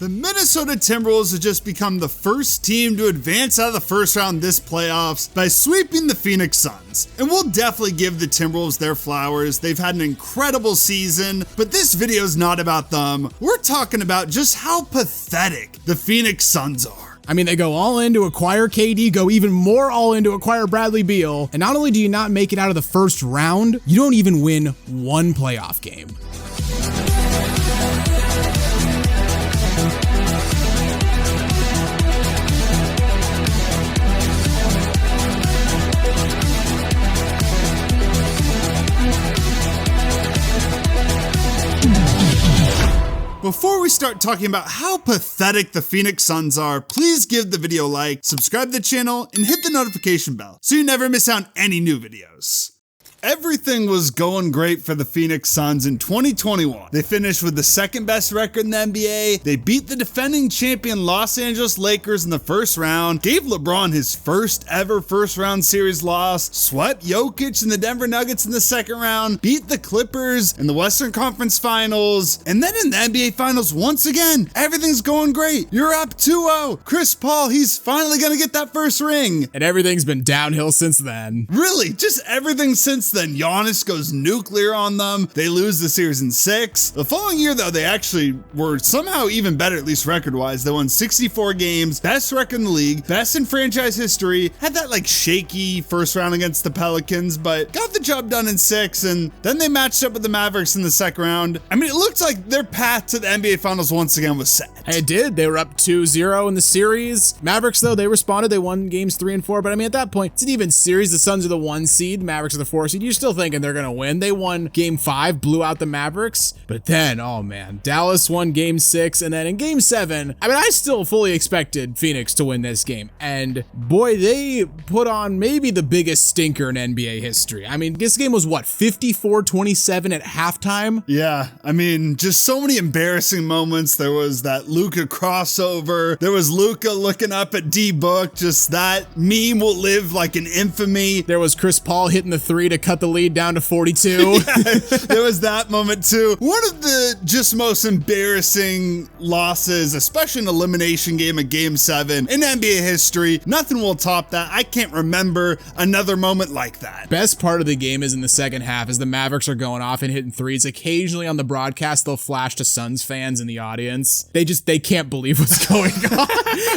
The Minnesota Timberwolves have just become the first team to advance out of the first round this playoffs by sweeping the Phoenix Suns. And we'll definitely give the Timberwolves their flowers. They've had an incredible season, but this video is not about them. We're talking about just how pathetic the Phoenix Suns are. I mean, they go all in to acquire KD, go even more all in to acquire Bradley Beal, and not only do you not make it out of the first round, you don't even win one playoff game. Before we start talking about how pathetic the Phoenix Suns are, please give the video a like, subscribe to the channel, and hit the notification bell so you never miss out on any new videos. Everything was going great for the Phoenix Suns in 2021. They finished with the second best record in the NBA. They beat the defending champion Los Angeles Lakers in the first round, gave LeBron his first ever first round series loss, swept Jokic and the Denver Nuggets in the second round, beat the Clippers in the Western Conference Finals, and then in the NBA Finals once again, everything's going great. You're up 2-0. Chris Paul, he's finally gonna get that first ring. And everything's been downhill since then. Really, just everything since then. Giannis goes nuclear on them. They lose the series in 6. The following year, though, they actually were somehow even better, at least record-wise. They won 64 games, best record in the league, best in franchise history. Had that like shaky first round against the Pelicans, but got the job done in 6. And then they matched up with the Mavericks in the second round. I mean, it looks like their path to the NBA Finals once again was set. It did. They were up 2-0 in the series. Mavericks, though, they responded. They won games 3 and 4. But I mean, at that point, it's an even series. The Suns are the 1 seed, Mavericks are the 4 seed. You're still thinking they're gonna win. They won game 5, blew out the Mavericks, but then, oh man, Dallas won game 6, and then in game 7, I mean, I still fully expected Phoenix to win this game, and boy, they put on maybe the biggest stinker in NBA history. I mean, this game was what, 54-27 at halftime? Yeah, I mean, just so many embarrassing moments. There was that Luka crossover. There was Luka looking up at D-Book. Just that meme will live like an infamy. There was Chris Paul hitting the 3 to cut the lead down to 42. Yeah, there was that moment too. One of the just most embarrassing losses, especially an elimination game of game 7 in NBA history. Nothing will top that. I can't remember another moment like that. Best part of the game is in the second half as the Mavericks are going off and hitting threes. Occasionally on the broadcast, they'll flash to Suns fans in the audience. They can't believe what's going on.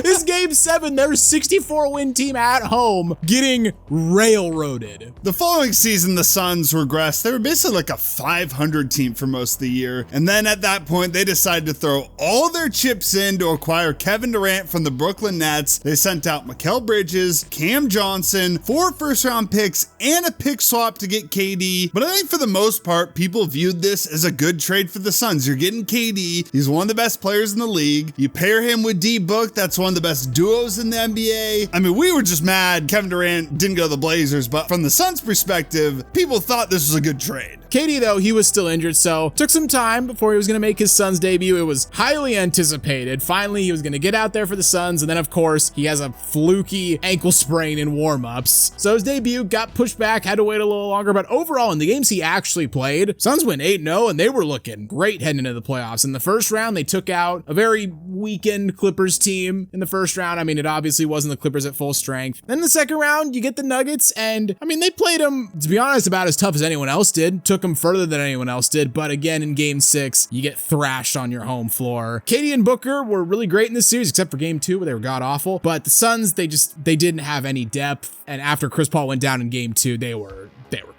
This game 7, their 64 win team at home getting railroaded. The following season, the Suns regressed. They were basically like a 500 team for most of the year. And then at that point, they decided to throw all their chips in to acquire Kevin Durant from the Brooklyn Nets. They sent out Mikal Bridges, Cam Johnson, 4 first-round picks, and a pick swap to get KD. But I think for the most part, people viewed this as a good trade for the Suns. You're getting KD. He's one of the best players in the league. You pair him with D-Book. That's one of the best duos in the NBA. I mean, we were just mad Kevin Durant didn't go to the Blazers, but from the Suns' perspective, people thought this was a good trade. KD, though, he was still injured, so took some time before he was going to make his Suns debut. It was highly anticipated. Finally, he was going to get out there for the Suns, and then, of course, he has a fluky ankle sprain in warm-ups. So his debut got pushed back, had to wait a little longer, but overall, in the games he actually played, Suns went 8-0, and they were looking great heading into the playoffs. In the first round, they took out a very weakened Clippers team in the first round. I mean, it obviously wasn't the Clippers at full strength. Then in the second round, you get the Nuggets, and, I mean, they played them, to be honest, about as tough as anyone else did. Took them further than anyone else did, but again, in game 6, you get thrashed on your home floor. KD and Booker were really great in this series, except for game 2 where they were god-awful, but the Suns, they didn't have any depth, and after Chris Paul went down in game 2, they were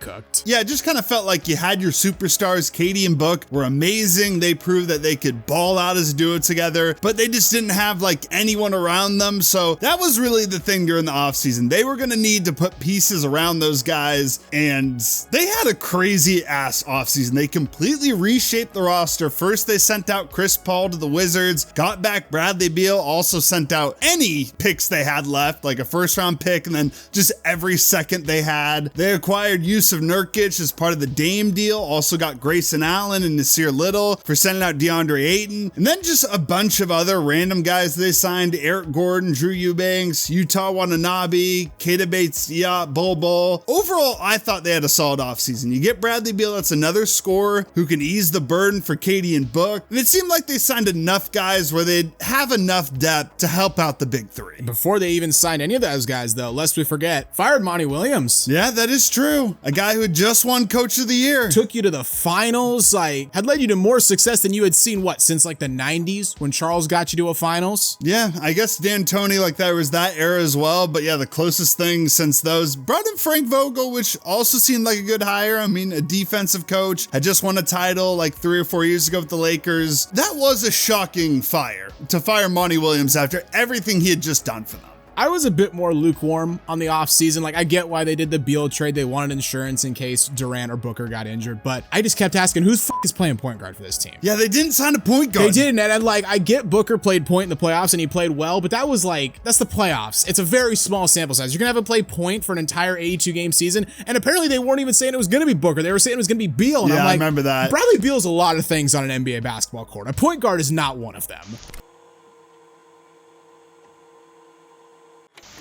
cooked. Yeah, it just kind of felt like you had your superstars. KD and Book were amazing. They proved that they could ball out as a duo together, but they just didn't have like anyone around them. So that was really the thing during the offseason. They were going to need to put pieces around those guys, and they had a crazy ass offseason. They completely reshaped the roster. First, they sent out Chris Paul to the Wizards, got back Bradley Beal, also sent out any picks they had left, like a first round pick, and then just every second they had. They acquired weird use of Nurkic as part of the Dame deal. Also got Grayson Allen and Nasir Little for sending out DeAndre Ayton. And then just a bunch of other random guys they signed: Eric Gordon, Drew Eubanks, Utah Watanabe, Keita Bates-Diop, Bol Bol. Overall, I thought they had a solid offseason. You get Bradley Beal, that's another scorer who can ease the burden for KD and Book. And it seemed like they signed enough guys where they'd have enough depth to help out the big three. Before they even signed any of those guys, though, lest we forget, fired Monty Williams. Yeah, that is true. A guy who had just won Coach of the Year. Took you to the finals, like, had led you to more success than you had seen, what, since like the 90s when Charles got you to a finals? Yeah, I guess D'Antoni, like, that was that era as well. But yeah, the closest thing since those. Brought in Frank Vogel, which also seemed like a good hire. I mean, a defensive coach, had just won a title like 3 or 4 years ago with the Lakers. That was a shocking fire, to fire Monty Williams after everything he had just done for them. I was a bit more lukewarm on the offseason. Like, I get why they did the Beal trade. They wanted insurance in case Durant or Booker got injured, but I just kept asking, who's is playing point guard for this team? Yeah, they didn't sign a point guard. They didn't, and like, I get Booker played point in the playoffs and he played well, but that was like, that's the playoffs. It's a very small sample size. You're gonna have him play point for an entire 82-game season, and apparently they weren't even saying it was gonna be Booker. They were saying it was gonna be Beal, and yeah, I'm like, I remember that. Bradley Beal is a lot of things on an NBA basketball court. A point guard is not one of them.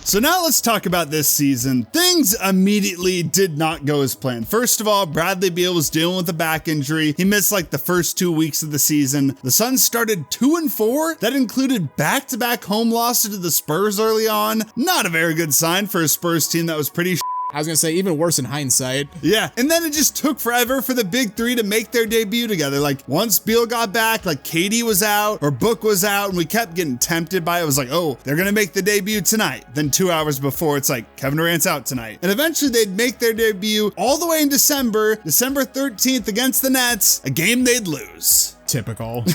So now let's talk about this season. Things immediately did not go as planned. First of all, Bradley Beal was dealing with a back injury. He missed like the first 2 weeks of the season. The Suns started 2-4. That included back-to-back home losses to the Spurs early on. Not a very good sign for a Spurs team that was pretty I was gonna say, even worse in hindsight. Yeah, and then it just took forever for the big three to make their debut together. Like, once Beal got back, like KD was out or Book was out, and we kept getting tempted by it. It was like, oh, they're gonna make the debut tonight. Then 2 hours before, it's like, Kevin Durant's out tonight. And eventually they'd make their debut all the way in December 13th against the Nets, a game they'd lose. Typical.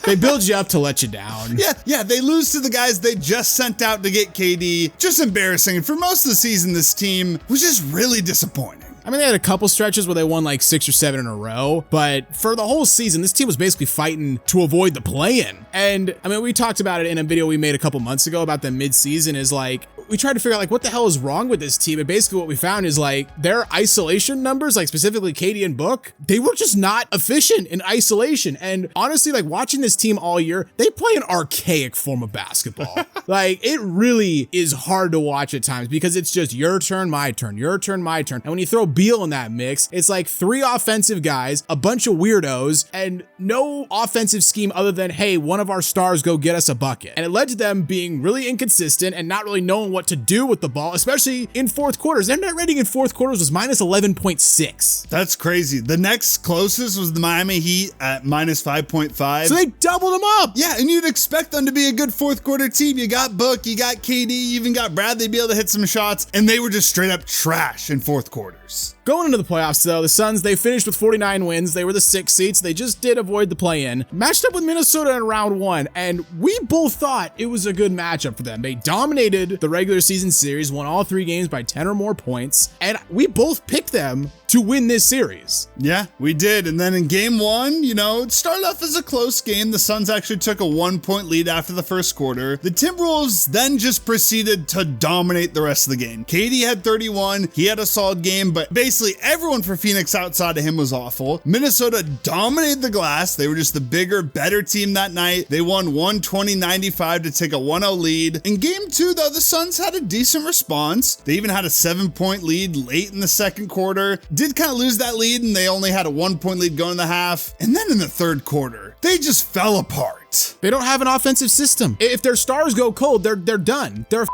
They build you up to let you down. Yeah, they lose to the guys they just sent out to get KD. Just embarrassing. And for most of the season, this team was just really disappointing. I mean, they had a couple stretches where they won like 6 or 7 in a row, but for the whole season, this team was basically fighting to avoid the play-in. And I mean, we talked about it in a video we made a couple months ago about the mid-season is like, we tried to figure out like what the hell is wrong with this team. And basically what we found is like their isolation numbers, like specifically KD and Book, they were just not efficient in isolation. And honestly, like watching this team all year, they play an archaic form of basketball. Like it really is hard to watch at times because it's just your turn, my turn, your turn, my turn. And when you throw Beal in that mix, it's like 3 offensive guys, a bunch of weirdos, and no offensive scheme other than, hey, one of our stars go get us a bucket. And it led to them being really inconsistent and not really knowing what to do with the ball, especially in fourth quarters. Their net rating in fourth quarters was minus 11.6. That's crazy. The next closest was the Miami Heat at minus 5.5. So they doubled them up. Yeah, and you'd expect them to be a good fourth quarter team. You got Book, you got KD, you even got Bradley Beal to hit some shots, and they were just straight up trash in fourth quarters. Going into the playoffs, though, the Suns, they finished with 49 wins. They were the 6th seeds. They just did avoid the play-in. Matched up with Minnesota in round 1, and we both thought it was a good matchup for them. They dominated the regular season series, won all 3 games by 10 or more points, and we both picked them to win this series. Yeah, we did. And then in game 1, you know, it started off as a close game. The Suns actually took a 1-point lead after the first quarter. The Timberwolves then just proceeded to dominate the rest of the game. KD had 31. He had a solid game, but basically everyone for Phoenix outside of him was awful. Minnesota dominated the glass. They were just the bigger, better team that night. They won 120-95 to take a 1-0 lead. In game 2, though, the Suns had a decent response. They even had a 7-point lead late in the second quarter. Did kind of lose that lead, and they only had a 1-point lead going in the half. And then in the third quarter, they just fell apart. They don't have an offensive system. If their stars go cold, they're done. They're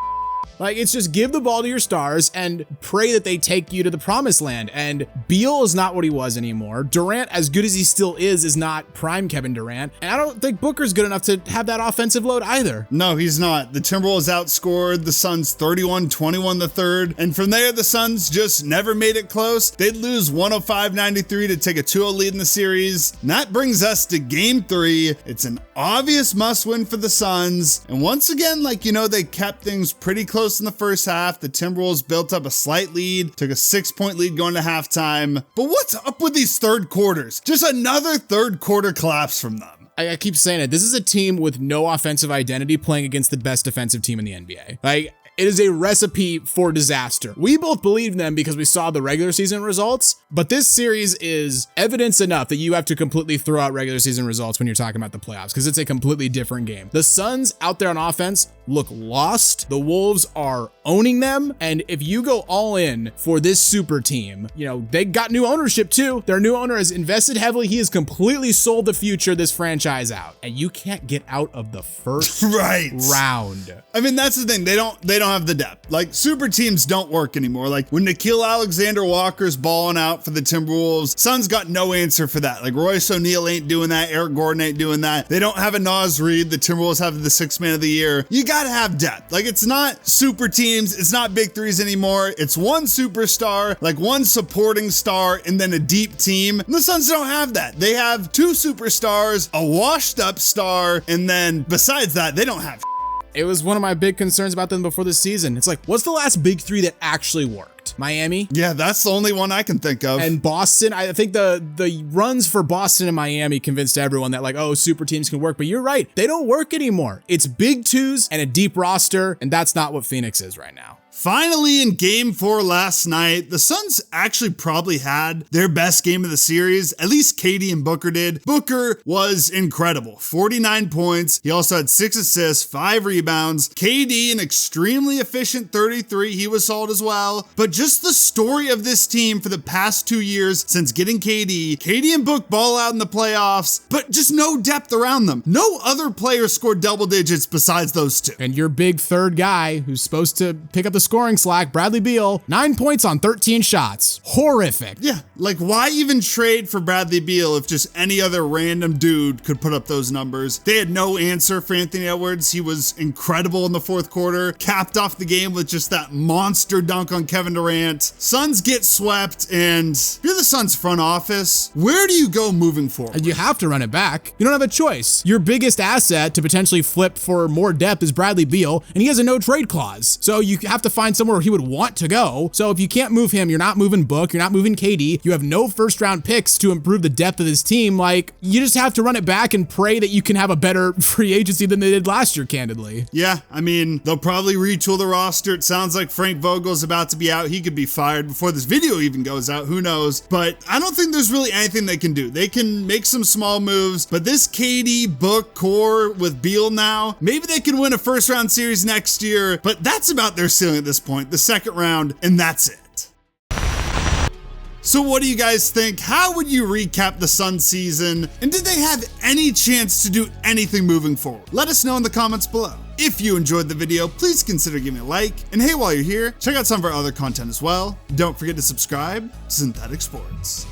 like, it's just give the ball to your stars and pray that they take you to the promised land. And Beal is not what he was anymore. Durant, as good as he still is not prime Kevin Durant. And I don't think Booker's good enough to have that offensive load either. No, he's not. The Timberwolves outscored the Suns 31-21 the third. And from there, the Suns just never made it close. They'd lose 105-93 to take a 2-0 lead in the series. And that brings us to game 3. It's an obvious must win for the Suns. And once again, like, you know, they kept things pretty close in the first half. The Timberwolves built up a slight lead, took a 6-point lead going to halftime. But what's up with these third quarters? Just another third quarter collapse from them. I keep saying it. This is a team with no offensive identity playing against the best defensive team in the NBA. Like, It is a recipe for disaster. We both believed them because we saw the regular season results, but this series is evidence enough that you have to completely throw out regular season results when you're talking about the playoffs, because it's a completely different game. The Suns out there on offense look lost. The Wolves are owning them. And if you go all in for this super team, you know, they got new ownership too. Their new owner has invested heavily. He has completely sold the future of this franchise out, and you can't get out of the first round. I mean, that's the thing. They don't have the depth. Like, super teams don't work anymore. Like, when Nickeil Alexander-Walker's balling out for the Timberwolves, Suns got no answer for that. Like, Royce O'Neal ain't doing that. Eric Gordon ain't doing that. They don't have a Naz Reid. The Timberwolves have the 6th man of the year. You gotta have depth. Like, it's not super teams. It's not big threes anymore. It's one superstar, like one supporting star, and then a deep team. And the Suns don't have that. They have 2 superstars, a washed up star, and then besides that, they don't have. It was one of my big concerns about them before the season. It's like, what's the last big 3 that actually worked? Miami? Yeah, that's the only one I can think of. And Boston. I think the runs for Boston and Miami convinced everyone that, like, oh, super teams can work. But you're right. They don't work anymore. It's big 2s and a deep roster, and that's not what Phoenix is right now. Finally, in game 4 last night, the Suns actually probably had their best game of the series. At least KD and Booker did. Booker was incredible. 49 points. He also had 6 assists, 5 rebounds. KD, an extremely efficient 33. He was solid as well. But just the story of this team for the past 2 years since getting KD and Book ball out in the playoffs, but just no depth around them. No other players scored double digits besides those 2. And your big 3rd guy who's supposed to pick up the scoring slack, Bradley Beal, 9 points on 13 shots. Horrific. Yeah, like, why even trade for Bradley Beal if just any other random dude could put up those numbers? They had no answer for Anthony Edwards. He was incredible in the 4th quarter, capped off the game with just that monster dunk on Kevin Durant. Suns get swept, and if you're the Suns front office, where do you go moving forward? You have to run it back. You don't have a choice. Your biggest asset to potentially flip for more depth is Bradley Beal, and he has a no trade clause. So you have to find somewhere where he would want to go. So if you can't move him, you're not moving Book, you're not moving KD, you have no 1st round picks to improve the depth of this team. Like, you just have to run it back and pray that you can have a better free agency than they did last year, candidly. Yeah, I mean, they'll probably retool the roster. It sounds like Frank Vogel's about to be out. He could be fired before this video even goes out. Who knows? But I don't think there's really anything they can do. They can make some small moves, but this KD Book core with Beal now, maybe they can win a 1st round series next year, but that's about their ceiling at this point, the 2nd round, and that's it. So what do you guys think? How would you recap the Suns season? And did they have any chance to do anything moving forward? Let us know in the comments below. If you enjoyed the video, please consider giving a like. And hey, while you're here, check out some of our other content as well. Don't forget to subscribe to Synthetic Sports.